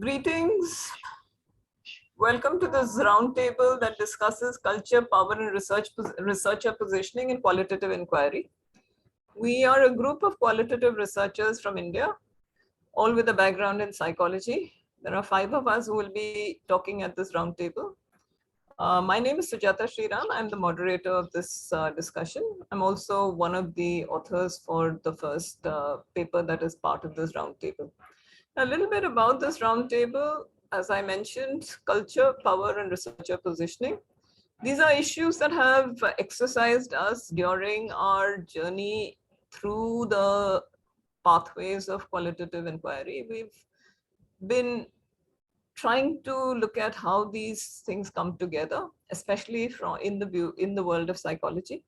Greetings. Welcome to this roundtable that discusses culture, power, and researcher positioning in qualitative inquiry. We are a group of qualitative researchers from India, all with a background in psychology. There are 5 of us who will be talking at this roundtable. My name is Sujata Sriram. I'm the moderator of this discussion. I'm also one of the authors for the first paper that is part of this roundtable. A little bit about this roundtable, as I mentioned, culture, power, and researcher positioning. These are issues that have exercised us during our journey through the pathways of qualitative inquiry. We've been trying to look at how these things come together, especially in the world of psychology.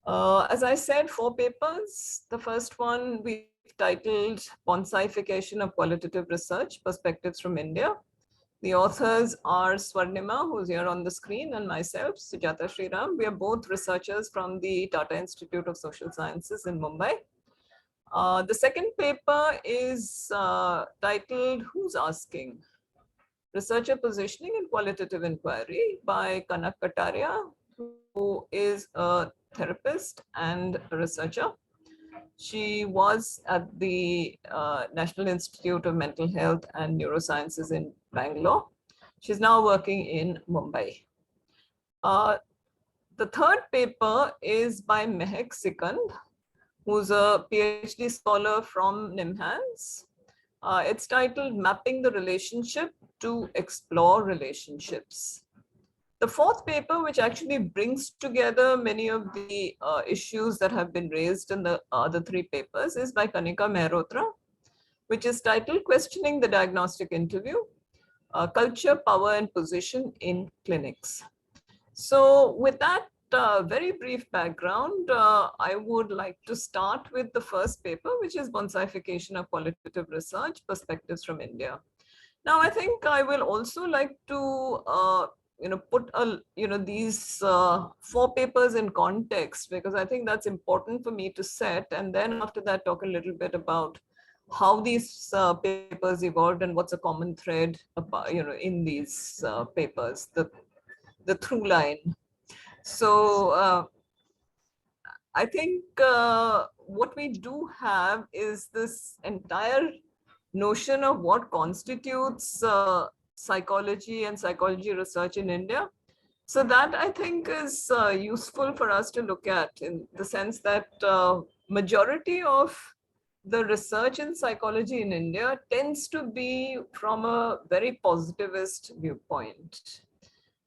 As I said, 4 papers. The first one we titled Bonsaification of Qualitative Research, Perspectives from India. The authors are Swarnima, who's here on the screen, and myself, Sujata Sriram. We are both researchers from the Tata Institute of Social Sciences in Mumbai. The second paper is titled Who's Asking? Researcher Positioning in Qualitative Inquiry by Kataria, who is a therapist and a researcher. She was at the National Institute of Mental Health and Neurosciences in Bangalore. She's now working in Mumbai. The third paper is by Mehak Sikand, who's a PhD scholar from NIMHANS. It's titled Mapping the Relationship to Explore Relationships. The fourth paper, which actually brings together many of the issues that have been raised in the other 3 papers, is by Kanika Mehrotra, which is titled Questioning the Diagnostic Interview, Culture, Power, and Position in Clinics. So with that very brief background, I would like to start with the first paper, which is Bonsaification of Qualitative Research, Perspectives from India. Now, I think I will also like to put these 4 papers in context, because I think that's important for me to set, and then after that talk a little bit about how these papers evolved and what's a common thread about, in these papers, the through line. So I think what we do have is this entire notion of what constitutes psychology and psychology research in India. So that I think is useful for us to look at, in the sense that majority of the research in psychology in India tends to be from a very positivist viewpoint.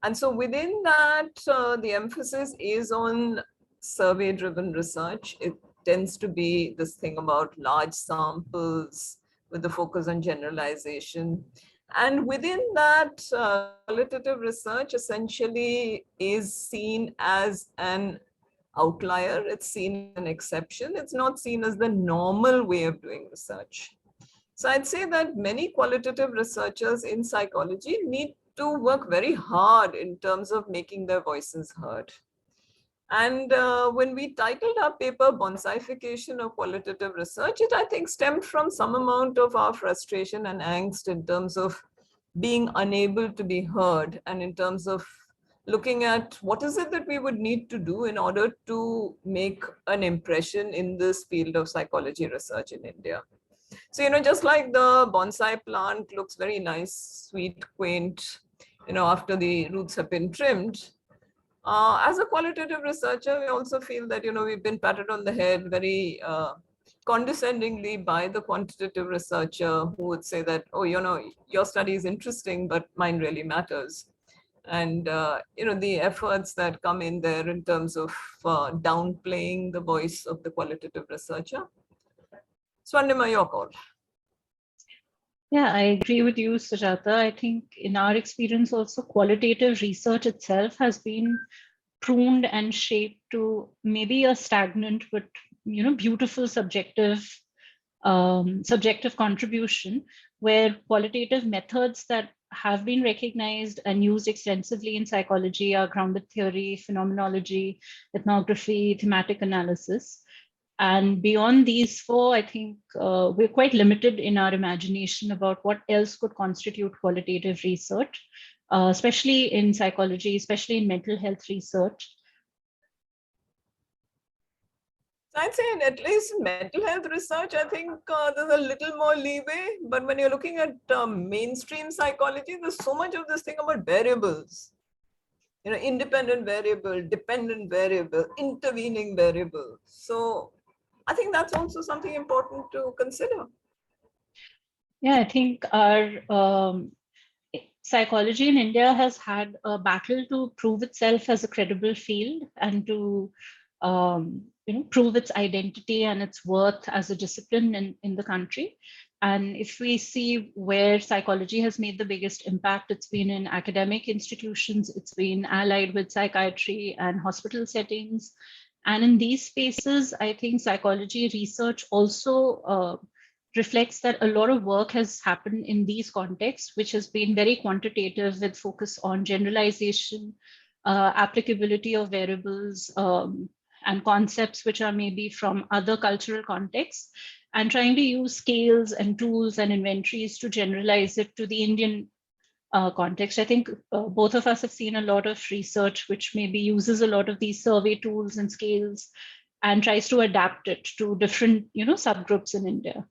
And so within that, the emphasis is on survey-driven research. It tends to be this thing about large samples with the focus on generalization. And within that, qualitative research essentially is seen as an outlier. It's seen as an exception. It's not seen as the normal way of doing research. So I'd say that many qualitative researchers in psychology need to work very hard in terms of making their voices heard. And when we titled our paper Bonsaification of Qualitative Research, it I think stemmed from some amount of our frustration and angst in terms of being unable to be heard, and in terms of looking at what is it that we would need to do in order to make an impression in this field of psychology research in India. So, just like the bonsai plant looks very nice, sweet, quaint, after the roots have been trimmed, as a qualitative researcher, we also feel that, we've been patted on the head very condescendingly by the quantitative researcher, who would say that, oh, your study is interesting, but mine really matters. And, the efforts that come in there in terms of downplaying the voice of the qualitative researcher. Swarnima, your call. Yeah, I agree with you, Sujata. I think in our experience also, qualitative research itself has been pruned and shaped to maybe a stagnant but beautiful subjective contribution, where qualitative methods that have been recognized and used extensively in psychology are grounded theory, phenomenology, ethnography, thematic analysis. And beyond these four, I think we're quite limited in our imagination about what else could constitute qualitative research, especially in psychology, especially in mental health research. I'd say in at least mental health research, I think there's a little more leeway. But when you're looking at mainstream psychology, there's so much of this thing about variables. You know, independent variable, dependent variable, intervening variable. So I think that's also something important to consider. Yeah, I think our psychology in India has had a battle to prove itself as a credible field and to prove its identity and its worth as a discipline in the country. And if we see where psychology has made the biggest impact, it's been in academic institutions, it's been allied with psychiatry and hospital settings. And in these spaces, I think psychology research also reflects that a lot of work has happened in these contexts, which has been very quantitative with focus on generalization, applicability of variables, and concepts which are maybe from other cultural contexts, and trying to use scales and tools and inventories to generalize it to the Indian context. I think both of us have seen a lot of research which maybe uses a lot of these survey tools and scales and tries to adapt it to different subgroups in India.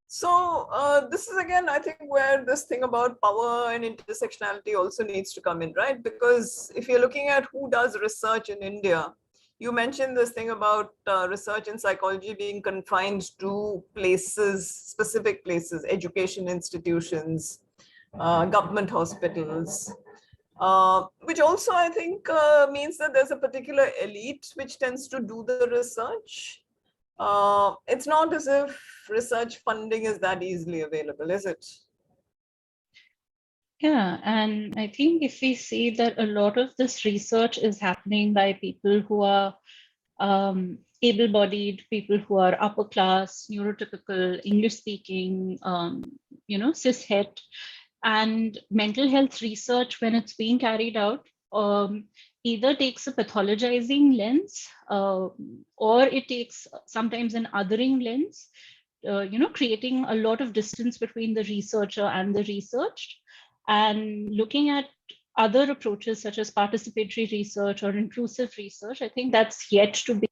So this is again, I think, where this thing about power and intersectionality also needs to come in, right? Because if you're looking at who does research in India, you mentioned this thing about research in psychology being confined to places, specific places, education institutions, government hospitals, which also I think means that there's a particular elite which tends to do the research. It's not as if research funding is that easily available, is it? Yeah, and I think if we see that a lot of this research is happening by people who are able-bodied, people who are upper class, neurotypical, English-speaking, cishet, and mental health research, when it's being carried out, either takes a pathologizing lens or it takes sometimes an othering lens, creating a lot of distance between the researcher and the researched, and looking at other approaches such as participatory research or inclusive research. I think that's yet to be.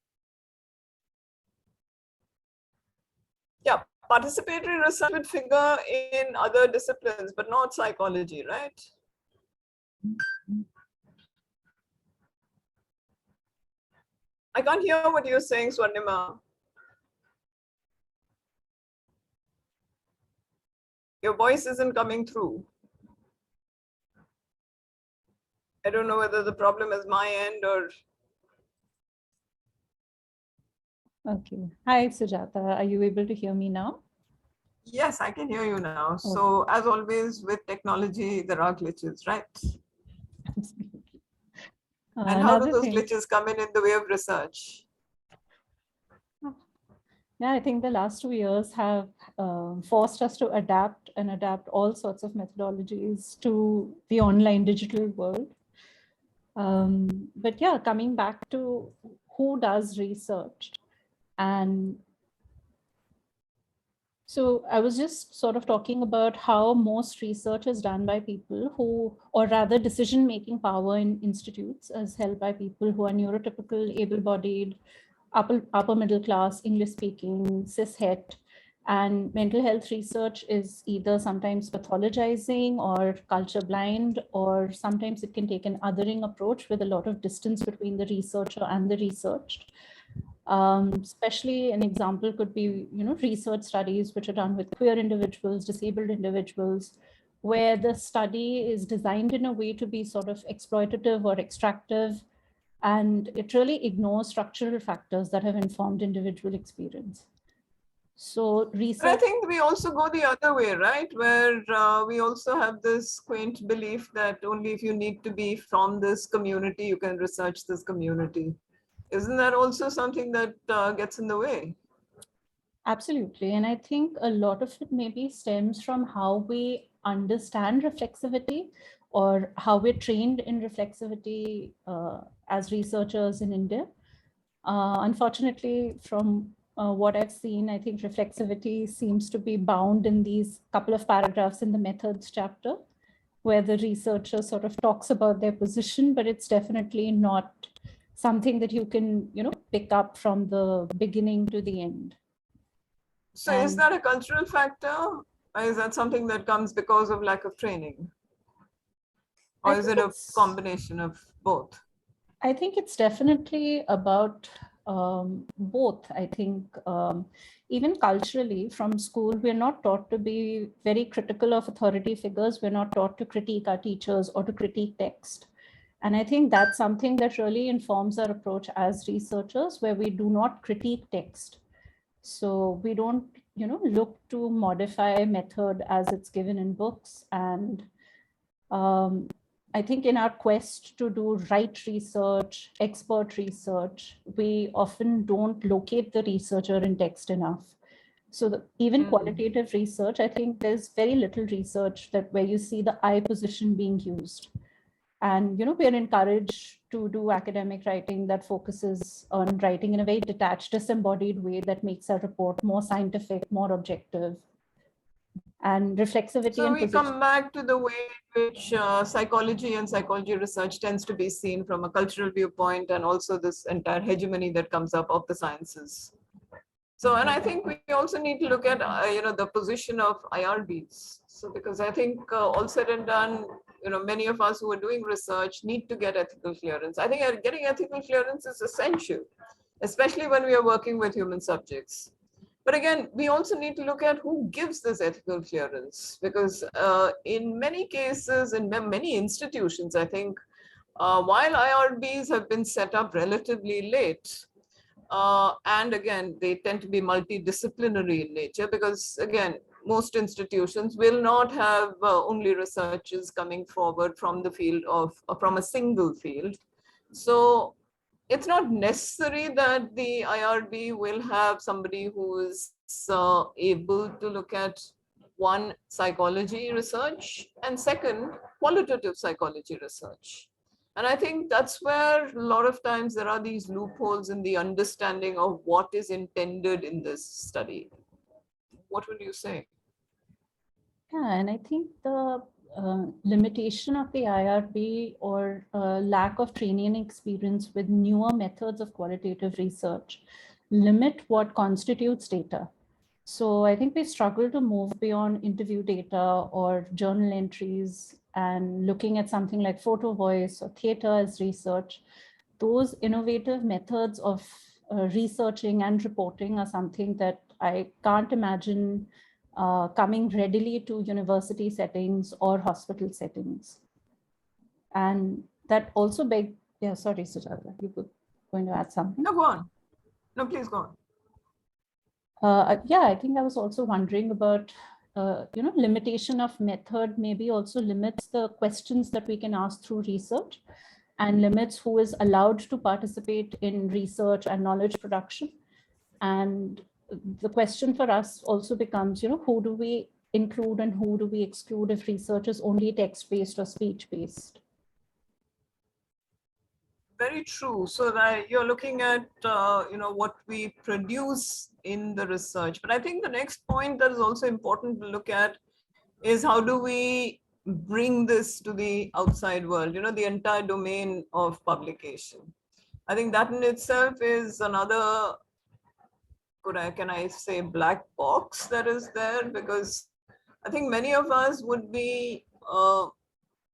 Yeah, participatory research would figure in other disciplines, but not psychology, right? I can't hear what you're saying, Swarnima. Your voice isn't coming through. I don't know whether the problem is my end or... Okay. Hi, Sujata. Are you able to hear me now? Yes, I can hear you now. Okay. So as always with technology, there are glitches, right? Absolutely. And how do those glitches come in the way of research? Yeah, I think the last 2 years have forced us to adapt all sorts of methodologies to the online digital world. But yeah, coming back to who does research. And so I was just sort of talking about how most research is done by people who, or rather decision-making power in institutes is held by people who are neurotypical, able-bodied, upper middle class, English speaking, cis-het, and mental health research is either sometimes pathologizing or culture blind, or sometimes it can take an othering approach with a lot of distance between the researcher and the researched. Especially an example could be, research studies which are done with queer individuals, disabled individuals, where the study is designed in a way to be sort of exploitative or extractive, and it really ignores structural factors that have informed individual experience. So research... But I think we also go the other way, right? Where we also have this quaint belief that only if you need to be from this community, you can research this community. Isn't that also something that gets in the way? Absolutely. And I think a lot of it maybe stems from how we understand reflexivity, or how we're trained in reflexivity as researchers in India. Unfortunately, from what I've seen, I think reflexivity seems to be bound in these couple of paragraphs in the methods chapter, where the researcher sort of talks about their position, but it's definitely not something that you can, pick up from the beginning to the end. So is that a cultural factor, or is that something that comes because of lack of training? Or is it a combination of both? I think it's definitely about both. I think even culturally from school, we're not taught to be very critical of authority figures. We're not taught to critique our teachers or to critique text. And I think that's something that really informs our approach as researchers, where we do not critique text. So we don't, look to modify method as it's given in books. And I think in our quest to do right research, expert research, we often don't locate the researcher in text enough. So even qualitative research, I think there's very little research that where you see the I position being used. And we are encouraged to do academic writing that focuses on writing in a very detached, disembodied way that makes our report more scientific, more objective. And reflexivity. So we come back to the way in which psychology and psychology research tends to be seen from a cultural viewpoint, and also this entire hegemony that comes up of the sciences. So, and I think we also need to look at, the position of IRBs. So, because I think all said and done, many of us who are doing research need to get ethical clearance. I think getting ethical clearance is essential, especially when we are working with human subjects. But again, we also need to look at who gives this ethical clearance, because in many cases, in many institutions, I think, while IRBs have been set up relatively late, and again, they tend to be multidisciplinary in nature, because again, most institutions will not have only researchers coming forward from the field of, from a single field. So it's not necessary that the IRB will have somebody who is able to look at one, psychology research, and second, qualitative psychology research. And I think that's where a lot of times there are these loopholes in the understanding of what is intended in this study. What would you say? Yeah, and I think the limitation of the IRB or lack of training and experience with newer methods of qualitative research limit what constitutes data. So I think we struggle to move beyond interview data or journal entries and looking at something like photo voice or theater as research. Those innovative methods of researching and reporting are something that I can't imagine coming readily to university settings or hospital settings. And that also sorry, Sujata, you were going to add something? No, go on. No, please go on. Yeah, I think I was also wondering about, limitation of method maybe also limits the questions that we can ask through research and limits who is allowed to participate in research and knowledge production. And the question for us also becomes, who do we include and who do we exclude if research is only text-based or speech-based? Very true. So that you're looking at, what we produce in the research. But I think the next point that is also important to look at is how do we bring this to the outside world, the entire domain of publication. I think that in itself is another, can I say, black box that is there, because I think many of us would be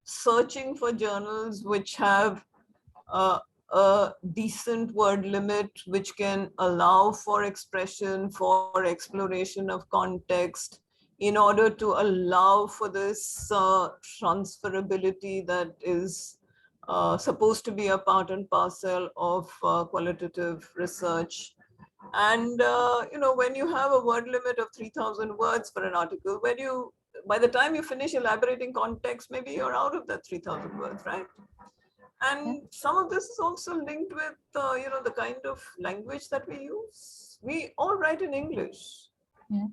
searching for journals which have a decent word limit, which can allow for expression, for exploration of context, in order to allow for this transferability that is supposed to be a part and parcel of qualitative research. And when you have a word limit of 3,000 words for an article, by the time you finish elaborating context, maybe you're out of that 3,000 words, right? And some of this is also linked with, the kind of language that we use. We all write in English. Yeah.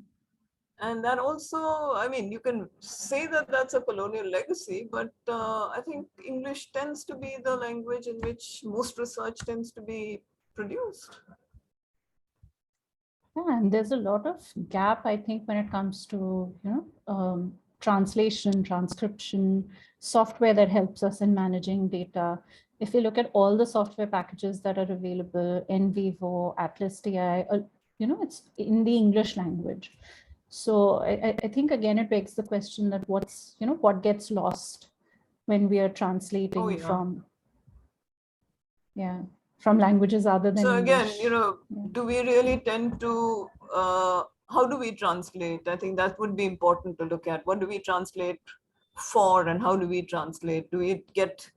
And that also, I mean, you can say that that's a colonial legacy, but I think English tends to be the language in which most research tends to be produced. Yeah, and there's a lot of gap, I think, when it comes to, translation, transcription, software that helps us in managing data. If you look at all the software packages that are available, NVivo, Atlas TI, it's in the English language. So I think, again, it begs the question that what gets lost when we are translating from languages other than English. So again, do we really tend to, how do we translate? I think that would be important to look at. What do we translate for and how do we translate? Do we get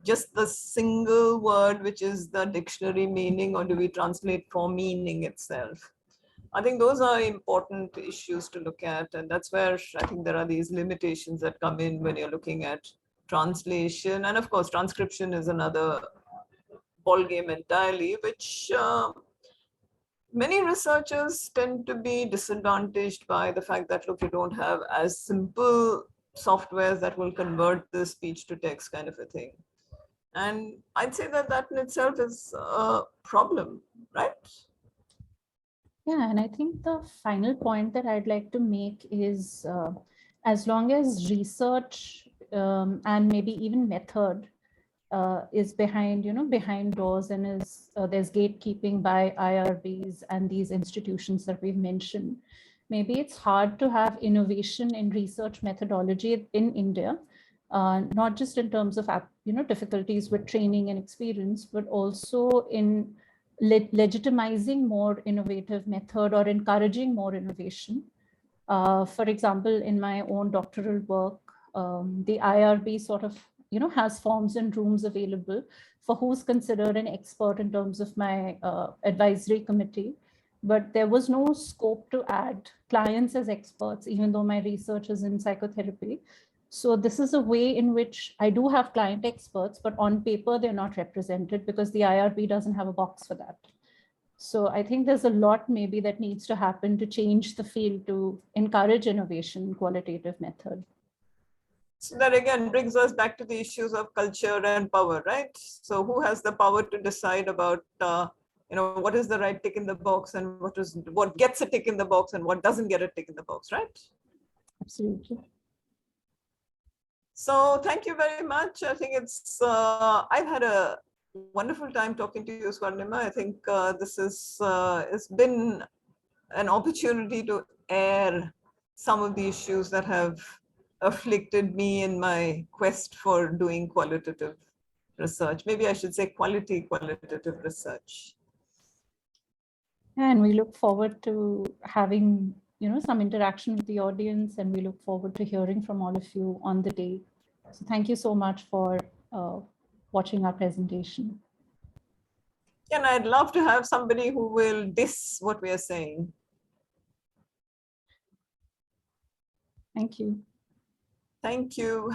just the single word, which is the dictionary meaning, or do we translate for meaning itself? I think those are important issues to look at. And that's where I think there are these limitations that come in when you're looking at translation. And of course, transcription is another ballgame entirely, which many researchers tend to be disadvantaged by the fact that, look, you don't have as simple softwares that will convert the speech to text kind of a thing. And I'd say that that in itself is a problem, right? Yeah, and I think the final point that I'd like to make is as long as research and maybe even method is behind doors and there's gatekeeping by IRBs and these institutions that we've mentioned, maybe it's hard to have innovation in research methodology in India, not just in terms of difficulties with training and experience, but also in legitimizing more innovative method or encouraging more innovation. For example, in my own doctoral work, the IRB sort of has forms and rooms available for who's considered an expert in terms of my advisory committee. But there was no scope to add clients as experts, even though my research is in psychotherapy. So this is a way in which I do have client experts, but on paper, they're not represented because the IRB doesn't have a box for that. So I think there's a lot maybe that needs to happen to change the field to encourage innovation in qualitative method. So that again brings us back to the issues of culture and power, right? So who has the power to decide about, what is the right tick in the box and what gets a tick in the box and what doesn't get a tick in the box, right? Absolutely. So thank you very much. I think I've had a wonderful time talking to you, Swarnima. I think this it's been an opportunity to air some of the issues that have afflicted me in my quest for doing qualitative research. Maybe I should say qualitative research. And we look forward to having some interaction with the audience, and we look forward to hearing from all of you on the day. So thank you so much for watching our presentation. And I'd love to have somebody who will diss what we are saying. Thank you. Thank you.